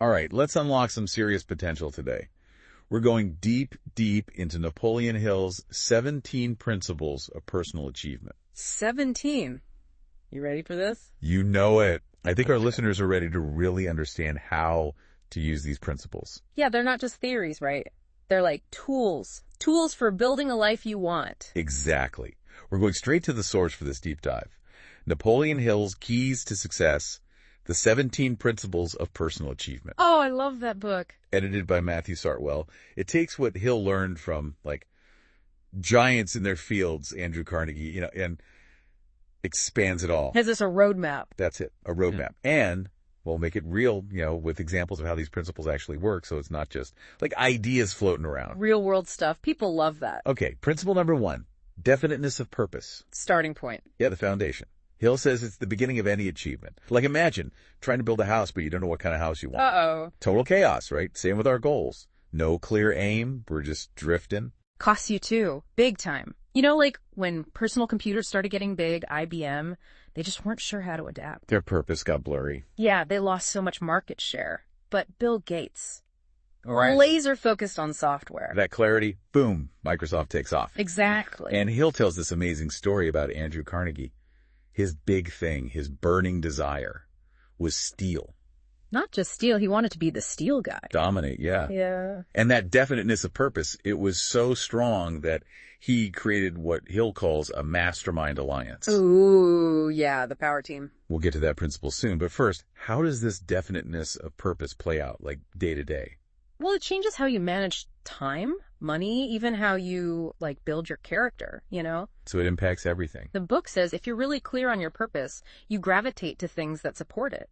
All right, let's unlock some serious potential today. We're going deep, deep into Napoleon Hill's 17 Principles of Personal Achievement. 17. You ready for this? You know it. I think our listeners are ready to really understand how to use these principles. Yeah, they're not just theories, right? They're like tools. Tools for building a life you want. Exactly. We're going straight to the source for this deep dive. Napoleon Hill's Keys to Success, the 17 Principles of Personal Achievement. Oh, I love that book. Edited by Matthew Sartwell. It takes what Hill learned from, giants in their fields, Andrew Carnegie, and expands it all. Has this a roadmap? That's it, a roadmap. And we'll make it real, with examples of how these principles actually work, so it's not just ideas floating around. Real world stuff. People love that. Okay, principle number 1, definiteness of purpose. Starting point. Yeah, the foundation. Hill says it's the beginning of any achievement. Imagine trying to build a house, but you don't know what kind of house you want. Uh-oh. Total chaos, right? Same with our goals. No clear aim. We're just drifting. Costs you too. Big time. When personal computers started getting big, IBM, they just weren't sure how to adapt. Their purpose got blurry. Yeah, they lost so much market share. But Bill Gates, right, laser focused on software. That clarity, boom, Microsoft takes off. Exactly. And Hill tells this amazing story about Andrew Carnegie. His big thing, his burning desire, was steel. Not just steel, he wanted to be the steel guy. Dominate, yeah. Yeah. And that definiteness of purpose, it was so strong that he created what Hill calls a mastermind alliance. Ooh, yeah, the power team. We'll get to that principle soon. But first, how does this definiteness of purpose play out, day to day? Well, it changes how you manage time, money, even how you, build your character, So it impacts everything. The book says if you're really clear on your purpose, you gravitate to things that support it,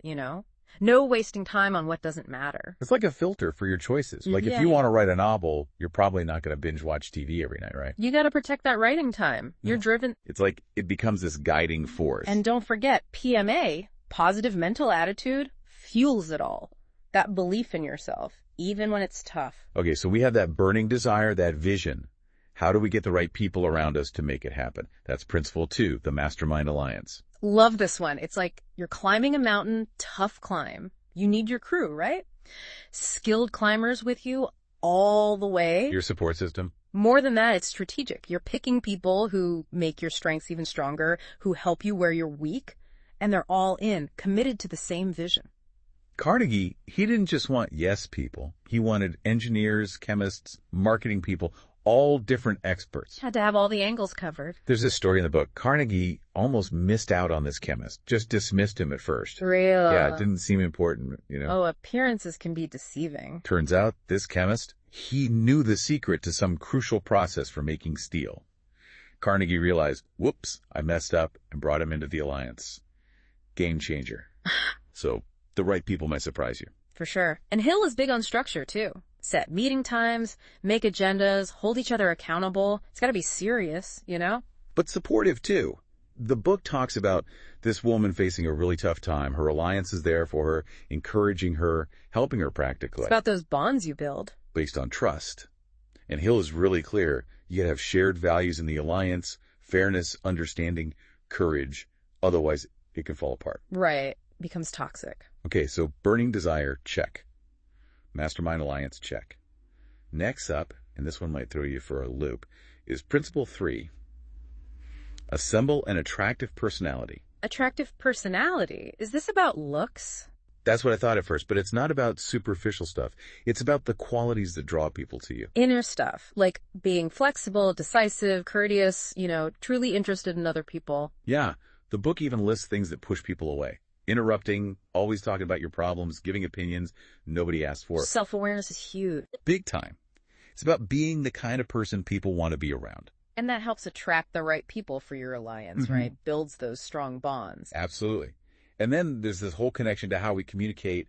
No wasting time on what doesn't matter. It's like a filter for your choices. If you want to write a novel, you're probably not going to binge watch TV every night, right? You got to protect that writing time. You're driven. It's like it becomes this guiding force. And don't forget, PMA, positive mental attitude, fuels it all. That belief in yourself, even when it's tough. Okay, so we have that burning desire, that vision. How do we get the right people around us to make it happen? That's principle 2, the mastermind alliance. Love this one. It's like you're climbing a mountain, tough climb. You need your crew, right? Skilled climbers with you all the way. Your support system. More than that, it's strategic. You're picking people who make your strengths even stronger, who help you where you're weak, and they're all in, committed to the same vision. Carnegie, he didn't just want yes people. He wanted engineers, chemists, marketing people, all different experts. Had to have all the angles covered. There's this story in the book. Carnegie almost missed out on this chemist, just dismissed him at first. Real. Yeah, it didn't seem important, Oh, appearances can be deceiving. Turns out this chemist, he knew the secret to some crucial process for making steel. Carnegie realized, whoops, I messed up, and brought him into the alliance. Game changer. So the right people might surprise you. For sure. And Hill is big on structure, too. Set meeting times, make agendas, hold each other accountable. It's got to be serious, But supportive, too. The book talks about this woman facing a really tough time. Her alliance is there for her, encouraging her, helping her practically. It's about those bonds you build. Based on trust. And Hill is really clear. You got to have shared values in the alliance, fairness, understanding, courage. Otherwise, it can fall apart. Right. Becomes toxic. Okay, so burning desire, check. Mastermind alliance, check. Next up, and this one might throw you for a loop, is principle 3. Assemble an attractive personality. Attractive personality? Is this about looks? That's what I thought at first, but it's not about superficial stuff. It's about the qualities that draw people to you. Inner stuff, like being flexible, decisive, courteous, truly interested in other people. Yeah, the book even lists things that push people away. Interrupting, always talking about your problems, giving opinions nobody asked for. Self-awareness is huge. Big time. It's about being the kind of person people want to be around. And that helps attract the right people for your alliance, right? Builds those strong bonds. Absolutely. And then there's this whole connection to how we communicate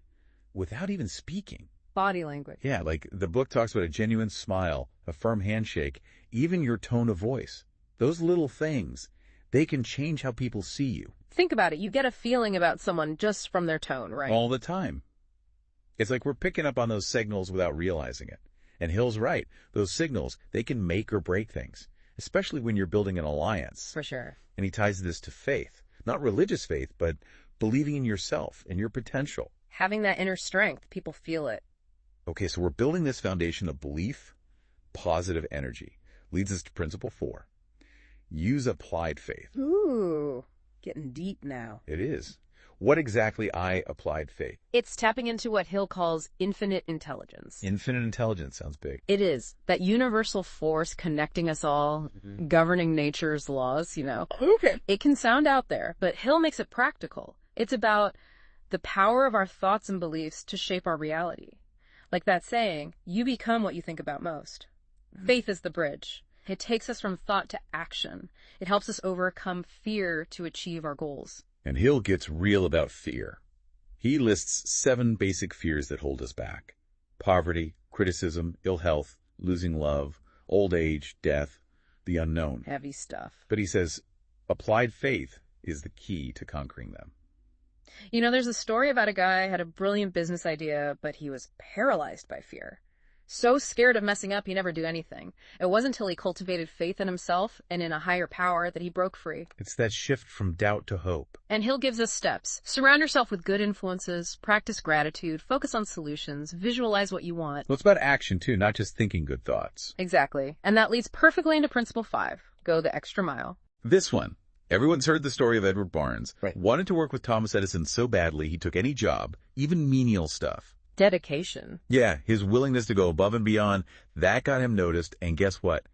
without even speaking. Body language. Yeah, the book talks about a genuine smile, a firm handshake, even your tone of voice. Those little things, they can change how people see you. Think about it. You get a feeling about someone just from their tone, right? All the time. It's like we're picking up on those signals without realizing it. And Hill's right. Those signals, they can make or break things, especially when you're building an alliance. For sure. And he ties this to faith. Not religious faith, but believing in yourself and your potential. Having that inner strength, people feel it. Okay, so we're building this foundation of belief, positive energy. Leads us to principle 4. Use applied faith. Ooh, getting deep now. It is. What exactly applied faith? It's tapping into what Hill calls infinite intelligence. Infinite intelligence sounds big. It is. That universal force connecting us all, governing nature's laws, Okay. It can sound out there, but Hill makes it practical. It's about the power of our thoughts and beliefs to shape our reality. Like that saying, you become what you think about most. Faith is the bridge. It takes us from thought to action. It helps us overcome fear to achieve our goals. And Hill gets real about fear. He lists 7 basic fears that hold us back. Poverty, criticism, ill health, losing love, old age, death, the unknown. Heavy stuff. But he says applied faith is the key to conquering them. There's a story about a guy who had a brilliant business idea, but he was paralyzed by fear. So scared of messing up, he never do anything. It wasn't until he cultivated faith in himself and in a higher power that he broke free. It's that shift from doubt to hope. And Hill gives us steps. Surround yourself with good influences, practice gratitude, focus on solutions, visualize what you want. Well, it's about action, too, not just thinking good thoughts. Exactly. And that leads perfectly into principle 5. Go the extra mile. This one. Everyone's heard the story of Edward Barnes. Right. Wanted to work with Thomas Edison so badly he took any job, even menial stuff. Dedication. Yeah, his willingness to go above and beyond, that got him noticed, and guess what?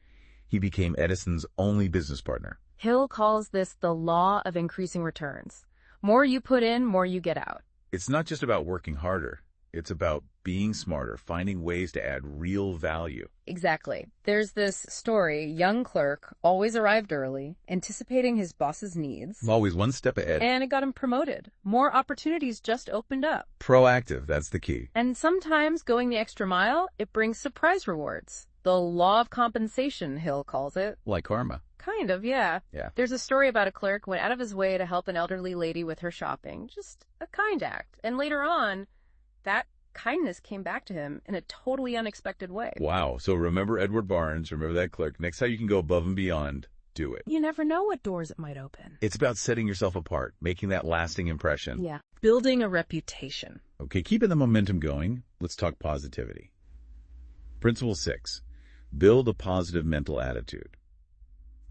He became Edison's only business partner. Hill calls this the law of increasing returns. More you put in, more you get out. It's not just about working harder. It's about being smarter, finding ways to add real value. Exactly. There's this story, young clerk, always arrived early, anticipating his boss's needs. Always one step ahead. And it got him promoted. More opportunities just opened up. Proactive, that's the key. And sometimes going the extra mile, it brings surprise rewards. The law of compensation, Hill calls it. Like karma. Kind of, yeah. Yeah. There's a story about a clerk who went out of his way to help an elderly lady with her shopping. Just a kind act. And later on, that kindness came back to him in a totally unexpected way. Wow. So remember Edward Barnes, remember that clerk. Next time you can go above and beyond, do it. You never know what doors it might open. It's about setting yourself apart, making that lasting impression. Yeah. Building a reputation. Okay, keeping the momentum going, let's talk positivity. Principle 6, build a positive mental attitude.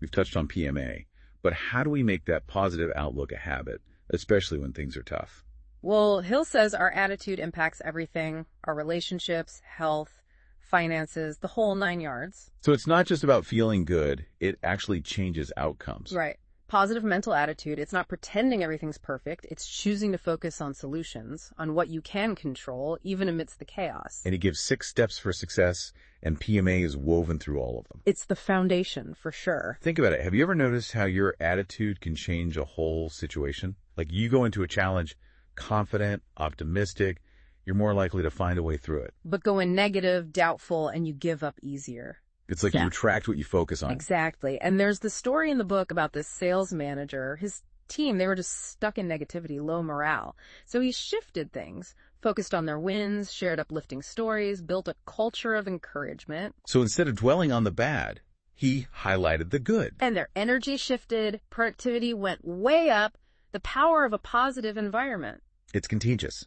We've touched on PMA, but how do we make that positive outlook a habit, especially when things are tough? Well, Hill says our attitude impacts everything, our relationships, health, finances, the whole 9 yards. So it's not just about feeling good, it actually changes outcomes. Right. Positive mental attitude, it's not pretending everything's perfect, it's choosing to focus on solutions, on what you can control, even amidst the chaos. And it gives 6 steps for success, and PMA is woven through all of them. It's the foundation, for sure. Think about it. Have you ever noticed how your attitude can change a whole situation? Like you go into a challenge confident, optimistic, you're more likely to find a way through it. But going negative, doubtful, and you give up easier. It's like you attract what you focus on. Exactly. And there's the story in the book about this sales manager. His team, they were just stuck in negativity, low morale. So he shifted things, focused on their wins, shared uplifting stories, built a culture of encouragement. So instead of dwelling on the bad, he highlighted the good. And their energy shifted, productivity went way up, the power of a positive environment. It's contagious.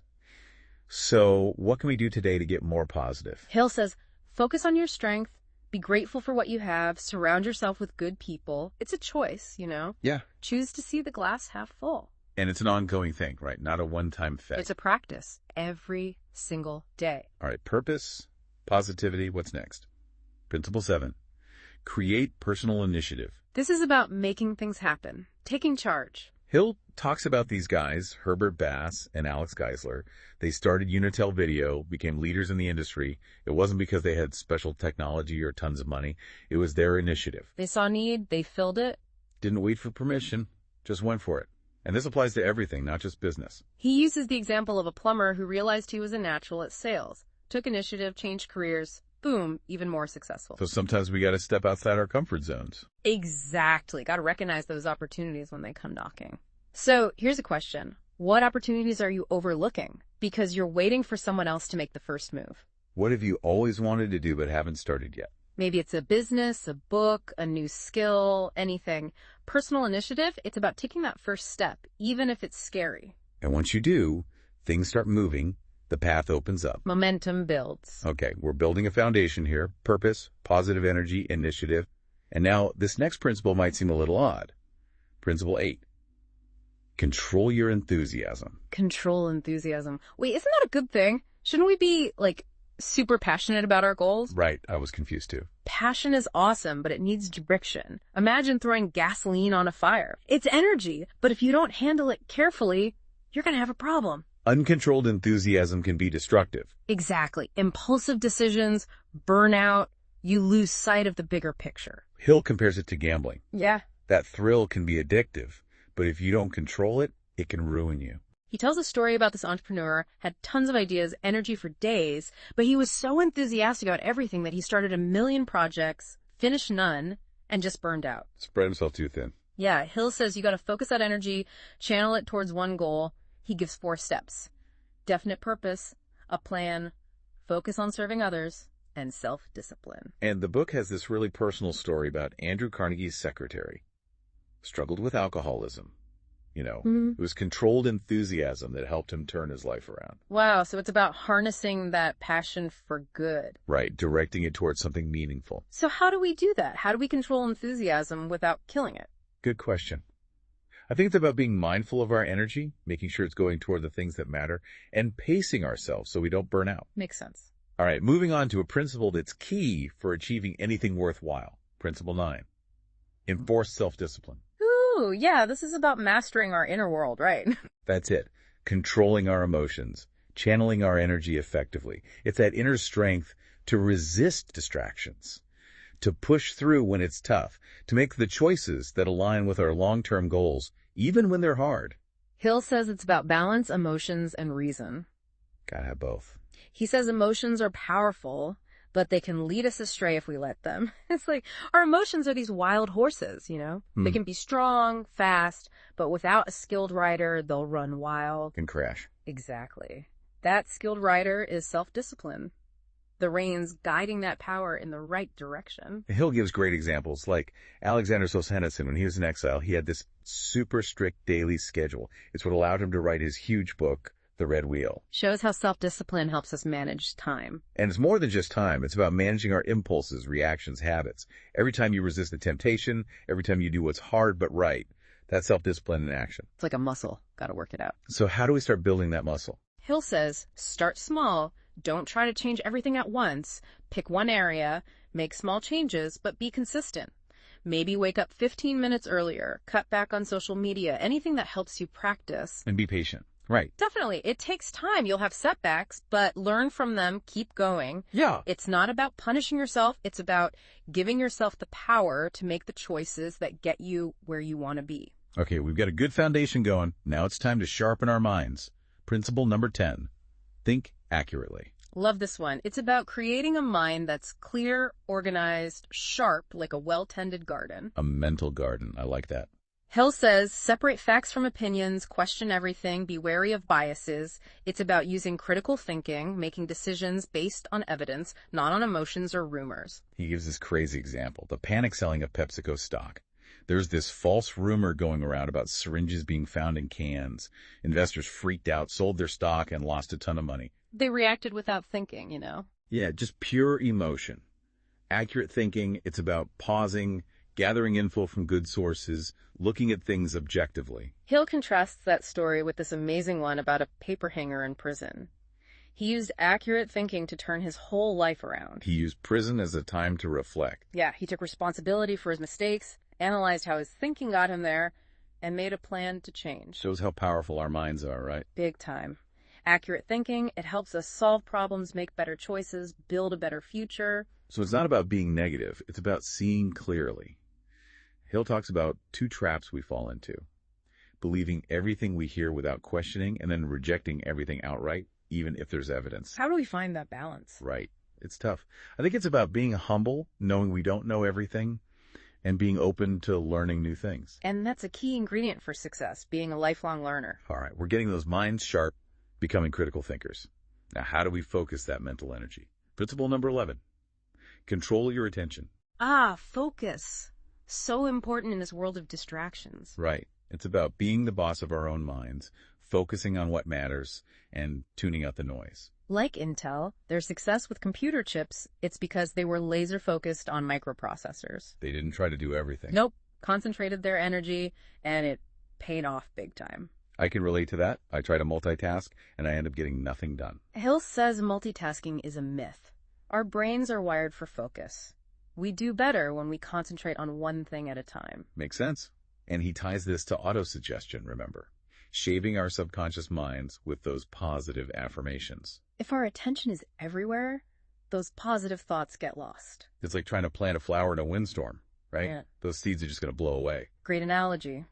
So what can we do today to get more positive? Hill says, focus on your strength, be grateful for what you have, surround yourself with good people. It's a choice, Yeah. Choose to see the glass half full. And it's an ongoing thing, right? Not a one-time fix. It's a practice every single day. All right, purpose, positivity, what's next? Principle 7, create personal initiative. This is about making things happen, taking charge. Hill talks about these guys, Herbert Bass and Alex Geisler. They started Unitel Video, became leaders in the industry. It wasn't because they had special technology or tons of money. It was their initiative. They saw need, they filled it. Didn't wait for permission, just went for it. And this applies to everything, not just business. He uses the example of a plumber who realized he was a natural at sales, took initiative, changed careers, boom, even more successful. So sometimes we got to step outside our comfort zones. Exactly. Got to recognize those opportunities when they come knocking. So here's a question. What opportunities are you overlooking because you're waiting for someone else to make the first move? What have you always wanted to do but haven't started yet? Maybe it's a business, a book, a new skill, anything. Personal initiative, it's about taking that first step, even if it's scary. And once you do, Things start moving. The path opens up. Momentum builds. Okay, we're building a foundation here. Purpose, positive energy, initiative. And now this next principle might seem a little odd. Principle 8. Control your enthusiasm. Control enthusiasm. Wait, isn't that a good thing? Shouldn't we be, super passionate about our goals? Right, I was confused too. Passion is awesome, but it needs direction. Imagine throwing gasoline on a fire. It's energy, but if you don't handle it carefully, you're going to have a problem. Uncontrolled enthusiasm can be destructive. Exactly. Impulsive decisions, burnout, you lose sight of the bigger picture. Hill compares it to gambling. Yeah. That thrill can be addictive, but if you don't control it, it can ruin you. He tells a story about this entrepreneur, had tons of ideas, energy for days, but he was so enthusiastic about everything that he started 1 million projects, finished none, and just burned out. Spread himself too thin. Yeah, Hill says you got to focus that energy, channel it towards one goal. He gives 4 steps: definite purpose, a plan, focus on serving others, and self-discipline. And the book has this really personal story about Andrew Carnegie's secretary. Struggled with alcoholism. It was controlled enthusiasm that helped him turn his life around. Wow, so it's about harnessing that passion for good. Right, directing it towards something meaningful. So how do we do that? How do we control enthusiasm without killing it? Good question. I think it's about being mindful of our energy, making sure it's going toward the things that matter, and pacing ourselves so we don't burn out. Makes sense. All right, moving on to a principle that's key for achieving anything worthwhile. Principle 9. Enforce self-discipline. Ooh, yeah, this is about mastering our inner world, right? That's it. Controlling our emotions, channeling our energy effectively. It's that inner strength to resist distractions, to push through when it's tough, to make the choices that align with our long-term goals, even when they're hard. Hill says it's about balance, emotions, and reason. Gotta have both. He says emotions are powerful, but they can lead us astray if we let them. It's like our emotions are these wild horses, They can be strong, fast, but without a skilled rider, they'll run wild. Can crash. Exactly. That skilled rider is self-discipline. The reins guiding that power in the right direction. Hill gives great examples, like Alexander Solzhenitsyn. When he was in exile, he had this super strict daily schedule. It's what allowed him to write his huge book, The Red Wheel. Shows how self-discipline helps us manage time. And it's more than just time. It's about managing our impulses, reactions, habits. Every time you resist a temptation, every time you do what's hard but right, that's self-discipline in action. It's like a muscle. Got to work it out. So how do we start building that muscle? Hill says, start small. Don't try to change everything at once. Pick one area, make small changes, but be consistent. Maybe wake up 15 minutes earlier, cut back on social media, anything that helps you practice. And be patient. Right. Definitely. It takes time. You'll have setbacks, but learn from them, keep going. Yeah. It's not about punishing yourself. It's about giving yourself the power to make the choices that get you where you want to be. Okay, we've got a good foundation going. Now it's time to sharpen our minds. Principle number 10. Think accurately. Love this one. It's about creating a mind that's clear, organized, sharp, like a well-tended garden. A mental garden. I like that. Hill says, separate facts from opinions, question everything, be wary of biases. It's about using critical thinking, making decisions based on evidence, not on emotions or rumors. He gives this crazy example, the panic selling of PepsiCo stock. There's this false rumor going around about syringes being found in cans. Investors freaked out, sold their stock, and lost a ton of money. They reacted without thinking, Yeah, just pure emotion. Accurate thinking, it's about pausing, gathering info from good sources, looking at things objectively. Hill contrasts that story with this amazing one about a paper hanger in prison. He used accurate thinking to turn his whole life around. He used prison as a time to reflect. Yeah, he took responsibility for his mistakes, analyzed how his thinking got him there, and made a plan to change. Shows how powerful our minds are, right? Big time. Accurate thinking, it helps us solve problems, make better choices, build a better future. So it's not about being negative, it's about seeing clearly. Hill talks about 2 traps we fall into. Believing everything we hear without questioning and then rejecting everything outright, even if there's evidence. How do we find that balance? Right. It's tough. I think it's about being humble, knowing we don't know everything, and being open to learning new things. And that's a key ingredient for success, being a lifelong learner. All right, we're getting those minds sharp, becoming critical thinkers. Now, how do we focus that mental energy? Principle number 11. Control your attention. Focus. So important in this world of distractions. Right. It's about being the boss of our own minds, focusing on what matters and tuning out the noise. Like Intel, their success with computer chips, it's because they were laser focused on microprocessors. They didn't try to do everything. Nope. Concentrated their energy, and it paid off big time. I can relate to that. I try to multitask, and I end up getting nothing done. Hill says multitasking is a myth. Our brains are wired for focus. We do better when we concentrate on one thing at a time. Makes sense. And he ties this to autosuggestion, remember? Shaving our subconscious minds with those positive affirmations. If our attention is everywhere, those positive thoughts get lost. It's like trying to plant a flower in a windstorm, right? Yeah. Those seeds are just going to blow away. Great analogy.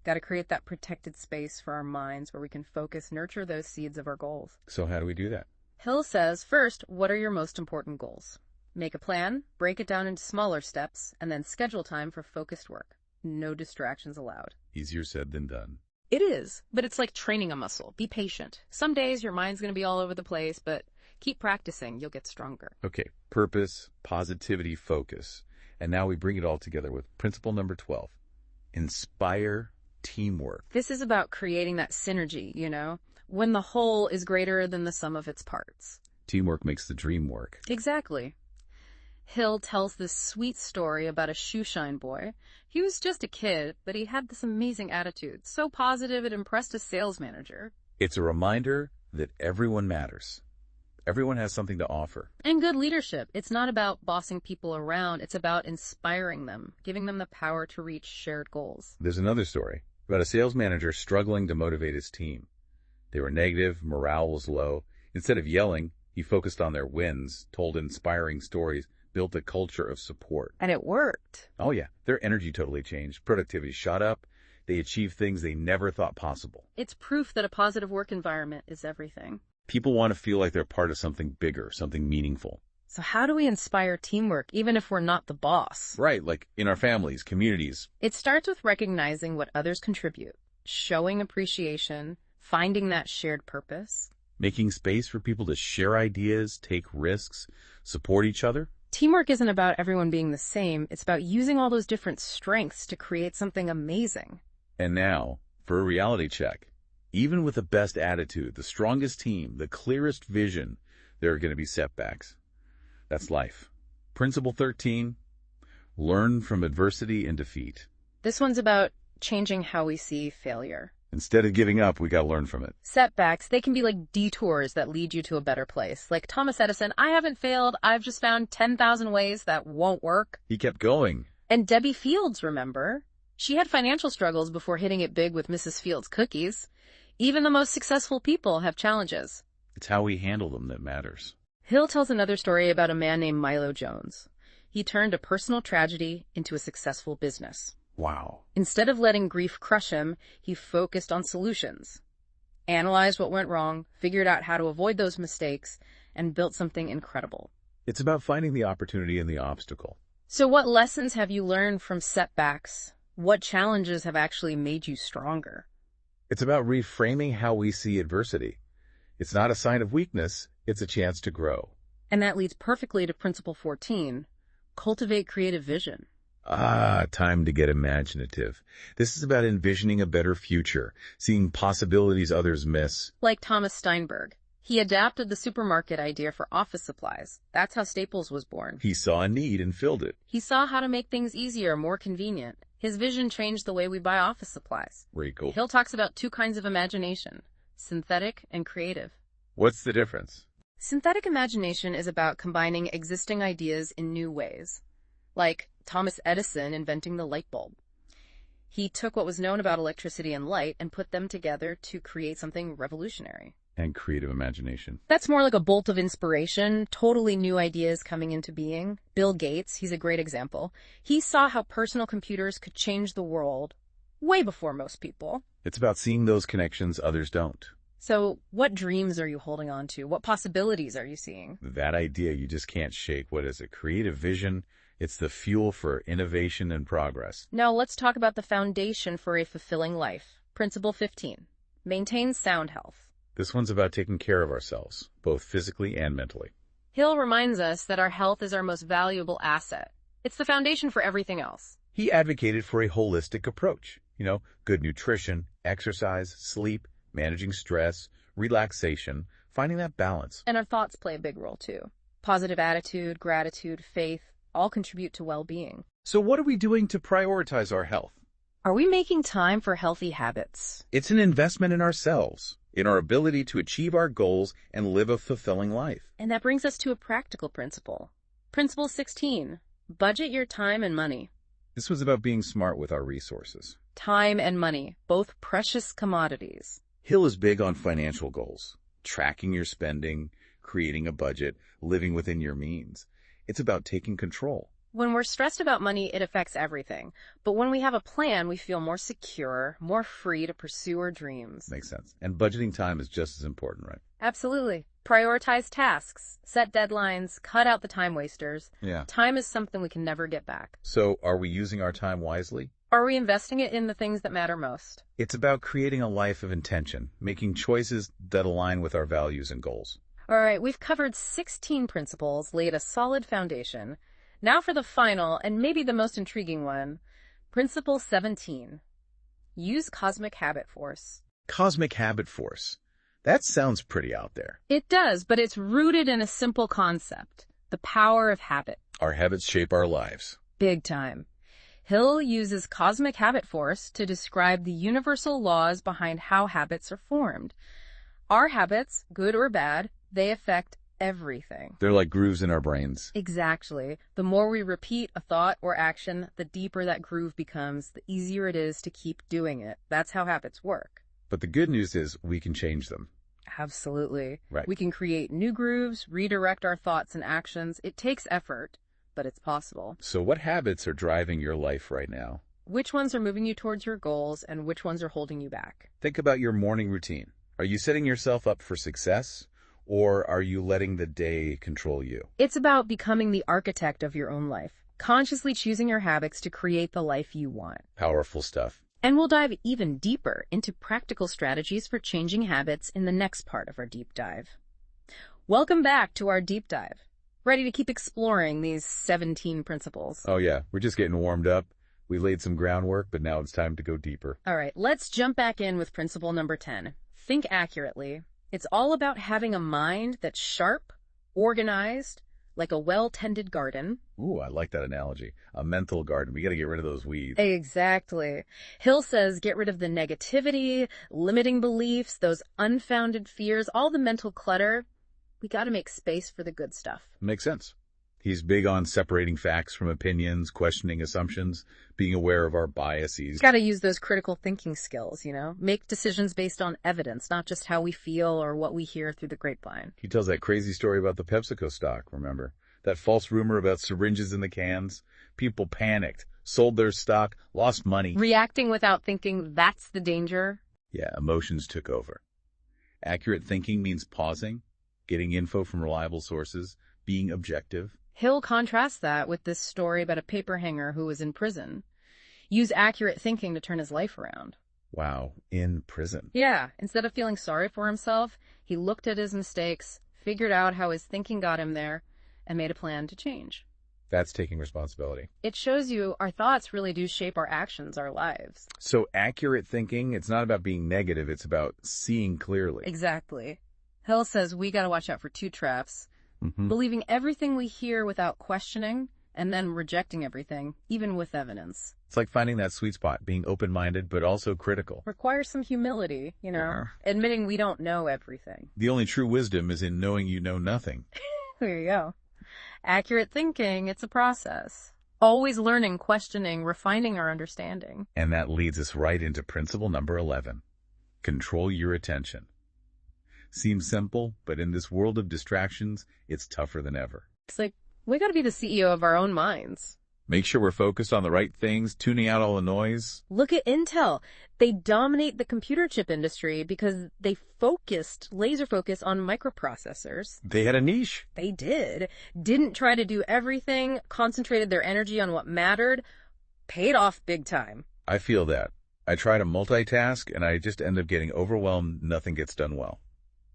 Got to create that protected space for our minds where we can focus, nurture those seeds of our goals. So how do we do that? Hill says, first, what are your most important goals? Make a plan, break it down into smaller steps, and then schedule time for focused work. No distractions allowed. Easier said than done. It is, but it's like training a muscle. Be patient. Some days your mind's going to be all over the place, but keep practicing. You'll get stronger. Okay, purpose, positivity, focus. And now we bring it all together with principle number 12. Inspire teamwork. This is about creating that synergy, when the whole is greater than the sum of its parts. Teamwork makes the dream work. Exactly. Hill tells this sweet story about a shoeshine boy. He was just a kid, but he had this amazing attitude, so positive it impressed a sales manager. It's a reminder that everyone matters. Everyone has something to offer. And good leadership. It's not about bossing people around. It's about inspiring them, giving them the power to reach shared goals. There's another story about a sales manager struggling to motivate his team. They were negative, morale was low. Instead of yelling, he focused on their wins, told inspiring stories, built a culture of support. And it worked. Oh yeah, their energy totally changed. Productivity shot up. They achieved things they never thought possible. It's proof that a positive work environment is everything. People want to feel like they're part of something bigger, something meaningful. So how do we inspire teamwork, even if we're not the boss? Right, like in our families, communities. It starts with recognizing what others contribute, showing appreciation, finding that shared purpose. Making space for people to share ideas, take risks, support each other. Teamwork isn't about everyone being the same. It's about using all those different strengths to create something amazing. And now, for a reality check. Even with the best attitude, the strongest team, the clearest vision, there are going to be setbacks. That's life. Principle 13, learn from adversity and defeat. This one's about changing how we see failure. Instead of giving up, we got to learn from it. Setbacks, they can be like detours that lead you to a better place. Like Thomas Edison, I haven't failed. I've just found 10,000 ways that won't work. He kept going. And Debbie Fields, remember? She had financial struggles before hitting it big with Mrs. Fields cookies. Even the most successful people have challenges. It's how we handle them that matters. Hill tells another story about a man named Milo Jones. He turned a personal tragedy into a successful business. Wow. Instead of letting grief crush him, he focused on solutions, analyzed what went wrong, figured out how to avoid those mistakes, and built something incredible. It's about finding the opportunity in the obstacle. So what lessons have you learned from setbacks? What challenges have actually made you stronger? It's about reframing how we see adversity. It's not a sign of weakness, it's a chance to grow. And that leads perfectly to Principle 14, cultivate creative vision. Time to get imaginative. This is about envisioning a better future, seeing possibilities others miss. Like Thomas Steinberg. He adapted the supermarket idea for office supplies. That's how Staples was born. He saw a need and filled it. He saw how to make things easier, more convenient. His vision changed the way we buy office supplies. Very cool. Hill talks about two kinds of imagination, synthetic and creative. What's the difference? Synthetic imagination is about combining existing ideas in new ways. Like Thomas Edison inventing the light bulb. He took what was known about electricity and light and put them together to create something revolutionary. And creative imagination. That's more like a bolt of inspiration, totally new ideas coming into being. Bill Gates, he's a great example. He saw how personal computers could change the world way before most people. It's about seeing those connections others don't. So what dreams are you holding on to? What possibilities are you seeing? That idea you just can't shake. What is it? Creative vision. It's the fuel for innovation and progress. Now let's talk about the foundation for a fulfilling life. Principle 15. Maintain sound health. This one's about taking care of ourselves, both physically and mentally. Hill reminds us that our health is our most valuable asset. It's the foundation for everything else. He advocated for a holistic approach. Good nutrition, exercise, sleep, managing stress, relaxation, finding that balance. And our thoughts play a big role too. Positive attitude, gratitude, faith, all contribute to well-being. So what are we doing to prioritize our health? Are we making time for healthy habits? It's an investment in ourselves, in our ability to achieve our goals and live a fulfilling life. And that brings us to a practical principle. Principle 16, budget your time and money. This was about being smart with our resources. Time and money, both precious commodities. Hill is big on financial goals, tracking your spending, creating a budget, living within your means. It's about taking control. When we're stressed about money, it affects everything. But when we have a plan, we feel more secure, more free to pursue our dreams. Makes sense. And budgeting time is just as important, right? Absolutely. Prioritize tasks, set deadlines, cut out the time wasters. Yeah. Time is something we can never get back. So are we using our time wisely? Are we investing it in the things that matter most? It's about creating a life of intention, making choices that align with our values and goals. All right, we've covered 16 principles, laid a solid foundation. Now for the final, and maybe the most intriguing one, Principle 17. Use cosmic habit force. Cosmic habit force. That sounds pretty out there. It does, but it's rooted in a simple concept, the power of habit. Our habits shape our lives. Big time. Hill uses cosmic habit force to describe the universal laws behind how habits are formed. Our habits, good or bad, they affect everything. They're like grooves in our brains. Exactly. The more we repeat a thought or action, the deeper that groove becomes, the easier it is to keep doing it. That's how habits work. But the good news is we can change them. Absolutely. Right. We can create new grooves, redirect our thoughts and actions. It takes effort, but it's possible. So what habits are driving your life right now? Which ones are moving you towards your goals and which ones are holding you back? Think about your morning routine. Are you setting yourself up for success? Or are you letting the day control you? It's about becoming the architect of your own life, consciously choosing your habits to create the life you want. Powerful stuff. And we'll dive even deeper into practical strategies for changing habits in the next part of our deep dive. Welcome back to our deep dive. Ready to keep exploring these 17 principles? Oh yeah, we're just getting warmed up. We laid some groundwork, but now it's time to go deeper. All right, let's jump back in with principle number 10. Think accurately. It's all about having a mind that's sharp, organized, like a well-tended garden. Ooh, I like that analogy. A mental garden. We got to get rid of those weeds. Exactly. Hill says get rid of the negativity, limiting beliefs, those unfounded fears, all the mental clutter. We got to make space for the good stuff. Makes sense. He's big on separating facts from opinions, questioning assumptions, being aware of our biases. Got to use those critical thinking skills, Make decisions based on evidence, not just how we feel or what we hear through the grapevine. He tells that crazy story about the PepsiCo stock, remember? That false rumor about syringes in the cans. People panicked, sold their stock, lost money. Reacting without thinking, that's the danger. Yeah, emotions took over. Accurate thinking means pausing, getting info from reliable sources, being objective. Hill contrasts that with this story about a paper hanger who was in prison. Use accurate thinking to turn his life around. Wow, in prison. Yeah, instead of feeling sorry for himself, he looked at his mistakes, figured out how his thinking got him there, and made a plan to change. That's taking responsibility. It shows you our thoughts really do shape our actions, our lives. So accurate thinking, it's not about being negative, it's about seeing clearly. Exactly. Hill says we got to watch out for two traps. Believing everything we hear without questioning, and then rejecting everything, even with evidence. It's like finding that sweet spot, being open-minded, but also critical. Requires some humility, admitting we don't know everything. The only true wisdom is in knowing you know nothing. There you go. Accurate thinking, it's a process. Always learning, questioning, refining our understanding. And that leads us right into principle number 11. Control your attention. Seems simple, but in this world of distractions, it's tougher than ever. It's like, we gotta be the CEO of our own minds. Make sure we're focused on the right things, tuning out all the noise. Look at Intel. They dominate the computer chip industry because they laser focus on microprocessors. They had a niche. They did. Didn't try to do everything, concentrated their energy on what mattered, paid off big time. I feel that. I try to multitask and I just end up getting overwhelmed. Nothing gets done well.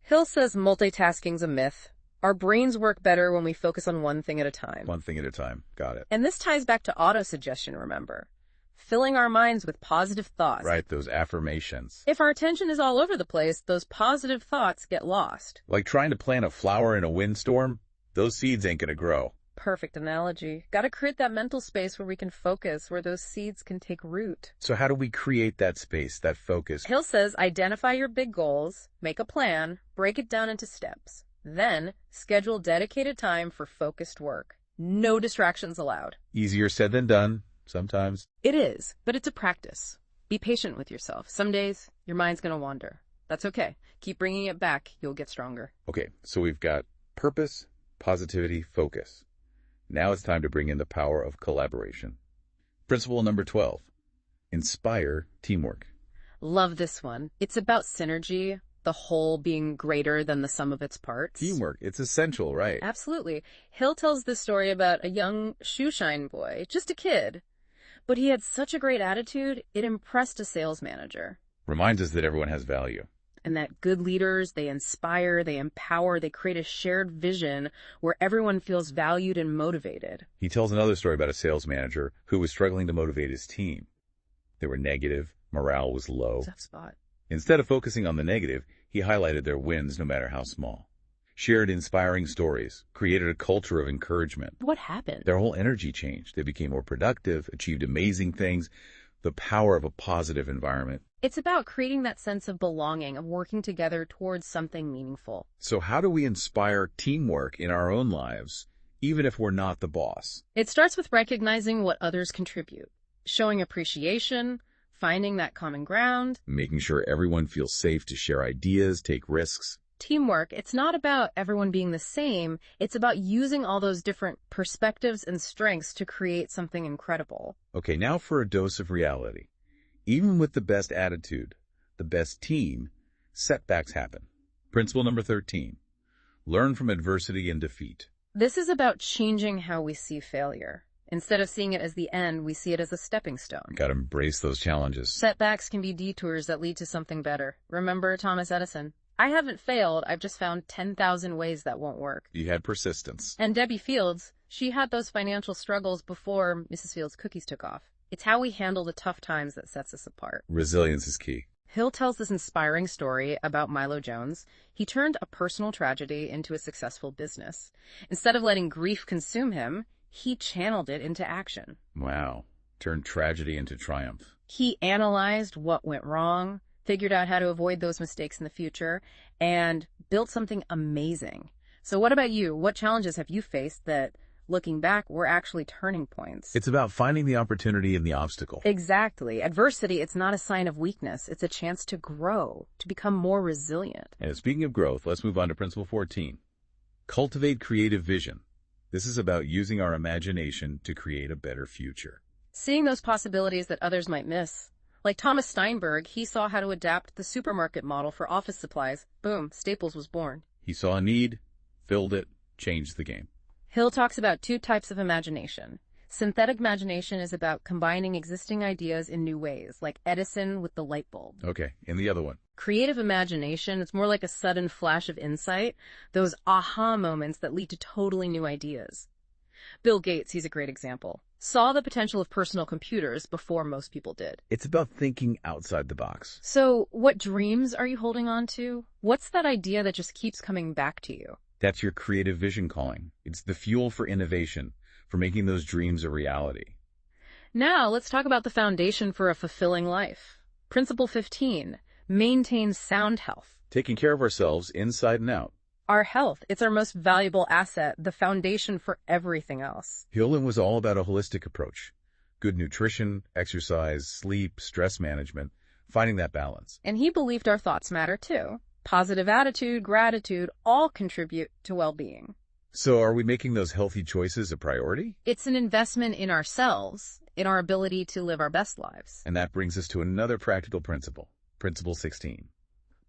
Hill says multitasking's a myth. Our brains work better when we focus on one thing at a time. One thing at a time. Got it. And this ties back to autosuggestion, remember? filling our minds with positive thoughts. Right, those affirmations. If our attention is all over the place, those positive thoughts get lost. Like trying to plant a flower in a windstorm, those seeds ain't gonna grow. Perfect analogy. Gotta create that mental space where we can focus, where those seeds can take root. So how do we create that space, that focus? Hill says identify your big goals, make a plan, break it down into steps. Then, schedule dedicated time for focused work. No distractions allowed. Easier said than done, sometimes. It is, but it's a practice. Be patient with yourself. Some days, your mind's gonna wander. That's okay. Keep bringing it back. You'll get stronger. Okay, so we've got purpose, positivity, focus. Now it's time to bring in the power of collaboration. Principle number 12, inspire teamwork. Love this one. It's about synergy, the whole being greater than the sum of its parts. Teamwork, it's essential, right? Absolutely. Hill tells this story about a young shoeshine boy, just a kid. But he had such a great attitude, it impressed a sales manager. Reminds us that everyone has value. And that good leaders, they inspire, they empower, they create a shared vision where everyone feels valued and motivated. He tells another story about a sales manager who was struggling to motivate his team. They were negative, morale was low. Tough spot. Instead of focusing on the negative, he highlighted their wins no matter how small. Shared inspiring stories, created a culture of encouragement. What happened? Their whole energy changed. They became more productive, achieved amazing things. The power of a positive environment. It's about creating that sense of belonging, of working together towards something meaningful. So how do we inspire teamwork in our own lives, even if we're not the boss? It starts with recognizing what others contribute, showing appreciation, finding that common ground. Making sure everyone feels safe to share ideas, take risks. Teamwork, it's not about everyone being the same. It's about using all those different perspectives and strengths to create something incredible. Okay, now for a dose of reality. Even with the best attitude, the best team, setbacks happen. Principle number 13, learn from adversity and defeat. This is about changing how we see failure. Instead of seeing it as the end, we see it as a stepping stone. Got to embrace those challenges. Setbacks can be detours that lead to something better. Remember Thomas Edison? I haven't failed, I've just found 10,000 ways that won't work. You had persistence. And Debbie Fields, she had those financial struggles before Mrs. Fields' cookies took off. It's how we handle the tough times that sets us apart. Resilience is key. Hill tells this inspiring story about Milo Jones. He turned a personal tragedy into a successful business. Instead of letting grief consume him, he channeled it into action. Wow. Turned tragedy into triumph. He analyzed what went wrong, figured out how to avoid those mistakes in the future, and built something amazing. So what about you? What challenges have you faced that, looking back, were actually turning points? It's about finding the opportunity in the obstacle. Exactly. Adversity, it's not a sign of weakness. It's a chance to grow, to become more resilient. And speaking of growth, let's move on to principle 14. Cultivate creative vision. This is about using our imagination to create a better future. Seeing those possibilities that others might miss. Like Thomas Steinberg, he saw how to adapt the supermarket model for office supplies. Boom, Staples was born. He saw a need, filled it, changed the game. Hill talks about two types of imagination. Synthetic imagination is about combining existing ideas in new ways, like Edison with the light bulb. Okay, and the other one? Creative imagination, it's more like a sudden flash of insight, those aha moments that lead to totally new ideas. Bill Gates, he's a great example, saw the potential of personal computers before most people did. It's about thinking outside the box. So, what dreams are you holding on to? What's that idea that just keeps coming back to you? That's your creative vision calling. It's the fuel for innovation, for making those dreams a reality. Now, let's talk about the foundation for a fulfilling life. Principle 15, maintain sound health. Taking care of ourselves inside and out. Our health, it's our most valuable asset, the foundation for everything else. Hillman was all about a holistic approach. Good nutrition, exercise, sleep, stress management, finding that balance. And he believed our thoughts matter too. Positive attitude, gratitude, all contribute to well-being. So are we making those healthy choices a priority? It's an investment in ourselves, in our ability to live our best lives. And that brings us to another practical principle. Principle 16.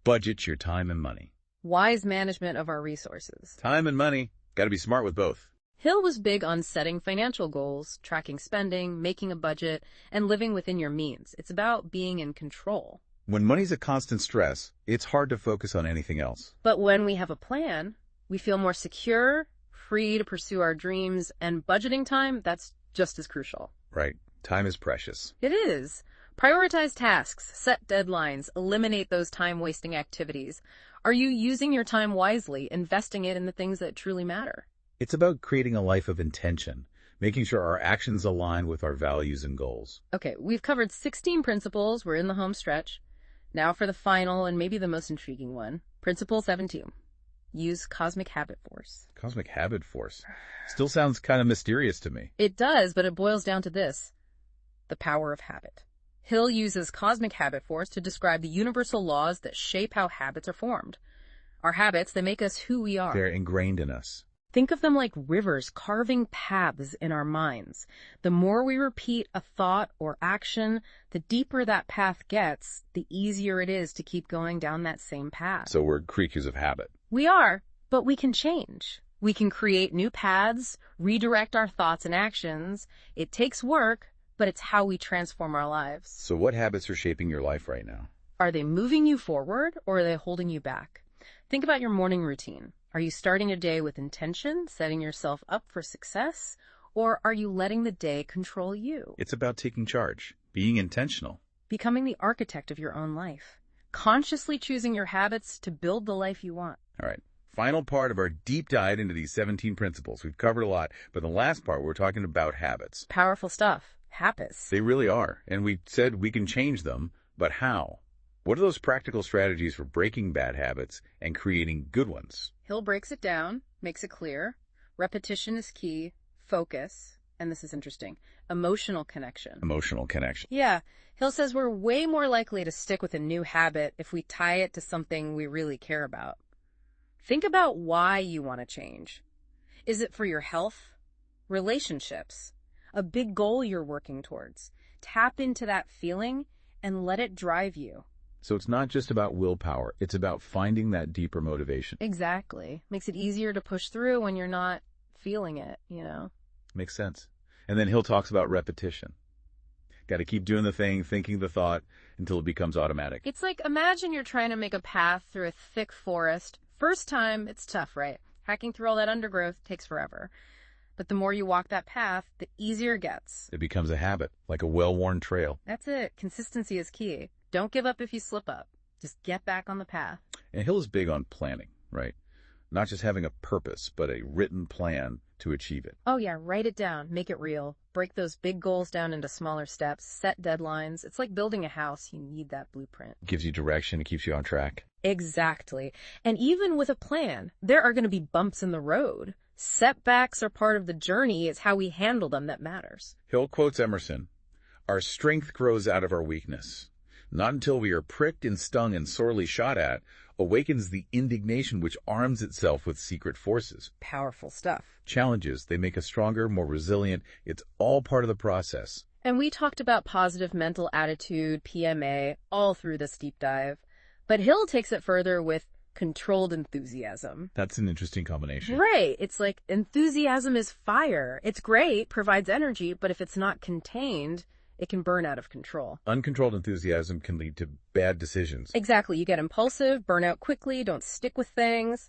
Budget your time and money. Wise management of our resources. Time and money. Got to be smart with both. Hill was big on setting financial goals, tracking spending, making a budget, and living within your means. It's about being in control. When money's a constant stress, it's hard to focus on anything else. But when we have a plan, we feel more secure, free to pursue our dreams, and budgeting time, that's just as crucial. Right. Time is precious. It is. Prioritize tasks, set deadlines, eliminate those time-wasting activities. Are you using your time wisely, investing it in the things that truly matter? It's about creating a life of intention, making sure our actions align with our values and goals. Okay, we've covered 16 principles. We're in the home stretch. Now for the final and maybe the most intriguing one. Principle 17. Use cosmic habit force. Cosmic habit force. Still sounds kind of mysterious to me. It does, but it boils down to this: the power of habit. Hill uses cosmic habit force to describe the universal laws that shape how habits are formed. Our habits, they make us who we are. They're ingrained in us. Think of them like rivers carving paths in our minds. The more we repeat a thought or action, the deeper that path gets, the easier it is to keep going down that same path. So we're creatures of habit. We are, but we can change. We can create new paths, redirect our thoughts and actions. It takes work, but it's how we transform our lives. So what habits are shaping your life right now? Are they moving you forward, or are they holding you back? Think about your morning routine. Are you starting your day with intention, setting yourself up for success, or are you letting the day control you? It's about taking charge, being intentional. Becoming the architect of your own life. Consciously choosing your habits to build the life you want. All right. Final part of our deep dive into these 17 principles. We've covered a lot, but the last part, we're talking about habits. Powerful stuff. Habits. They really are. And we said we can change them, but how? What are those practical strategies for breaking bad habits and creating good ones? Hill breaks it down, makes it clear. Repetition is key. Focus. And this is interesting. Emotional connection. Emotional connection. Yeah. Hill says we're way more likely to stick with a new habit if we tie it to something we really care about. Think about why you want to change. Is it for your health? Relationships? A big goal you're working towards? Tap into that feeling and let it drive you. So it's not just about willpower. It's about finding that deeper motivation. Exactly. Makes it easier to push through when you're not feeling it, Makes sense. And then Hill talks about repetition. Got to keep doing the thing, thinking the thought, until it becomes automatic. It's like, imagine you're trying to make a path through a thick forest. First time, it's tough, right? Hacking through all that undergrowth takes forever. But the more you walk that path, the easier it gets. It becomes a habit, like a well-worn trail. That's it. Consistency is key. Don't give up if you slip up. Just get back on the path. And Hill is big on planning, right? Not just having a purpose, but a written plan to achieve it. Oh yeah, write it down. Make it real. Break those big goals down into smaller steps. Set deadlines. It's like building a house. You need that blueprint. Gives you direction. It keeps you on track. Exactly. And even with a plan, there are going to be bumps in the road. Setbacks are part of the journey. It's how we handle them that matters. Hill quotes Emerson, "Our strength grows out of our weakness. Not until we are pricked and stung and sorely shot at, awakens the indignation which arms itself with secret forces." Powerful stuff. Challenges, they make us stronger, more resilient. It's all part of the process. And we talked about positive mental attitude, PMA, all through this deep dive. But Hill takes it further with controlled enthusiasm. That's an interesting combination. Right. It's like enthusiasm is fire. It's great, provides energy, but if it's not contained, it can burn out of control. Uncontrolled enthusiasm can lead to bad decisions. Exactly. You get impulsive, burn out quickly, don't stick with things.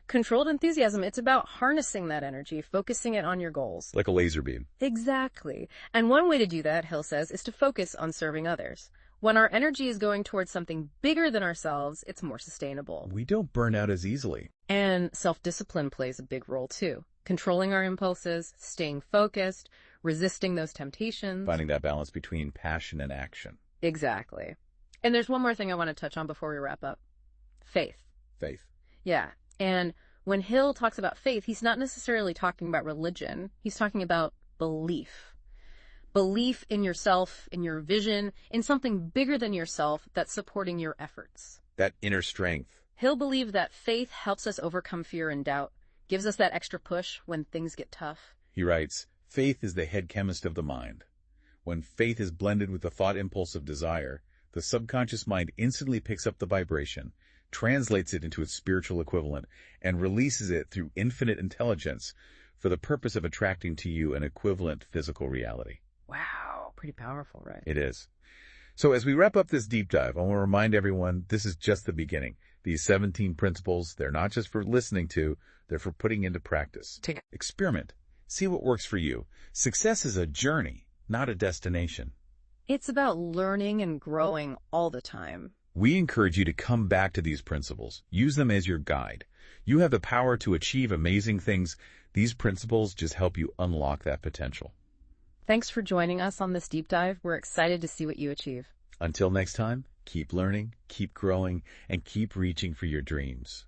Controlled enthusiasm, it's about harnessing that energy, focusing it on your goals. Like a laser beam. Exactly. And one way to do that, Hill says, is to focus on serving others. When our energy is going towards something bigger than ourselves, it's more sustainable. We don't burn out as easily. And self-discipline plays a big role too. Controlling our impulses, staying focused, resisting those temptations. Finding that balance between passion and action. Exactly. And there's one more thing I want to touch on before we wrap up. Faith. Faith. Yeah. And when Hill talks about faith, he's not necessarily talking about religion. He's talking about belief. Belief in yourself, in your vision, in something bigger than yourself that's supporting your efforts. That inner strength. Hill believed that faith helps us overcome fear and doubt, gives us that extra push when things get tough. He writes, "Faith is the head chemist of the mind. When faith is blended with the thought impulse of desire, the subconscious mind instantly picks up the vibration, translates it into its spiritual equivalent, and releases it through infinite intelligence for the purpose of attracting to you an equivalent physical reality." Wow, pretty powerful, right? It is. So as we wrap up this deep dive, I want to remind everyone this is just the beginning. These 17 principles, they're not just for listening to, they're for putting into practice. Experiment. See what works for you. Success is a journey, not a destination. It's about learning and growing all the time. We encourage you to come back to these principles. Use them as your guide. You have the power to achieve amazing things. These principles just help you unlock that potential. Thanks for joining us on this deep dive. We're excited to see what you achieve. Until next time, keep learning, keep growing, and keep reaching for your dreams.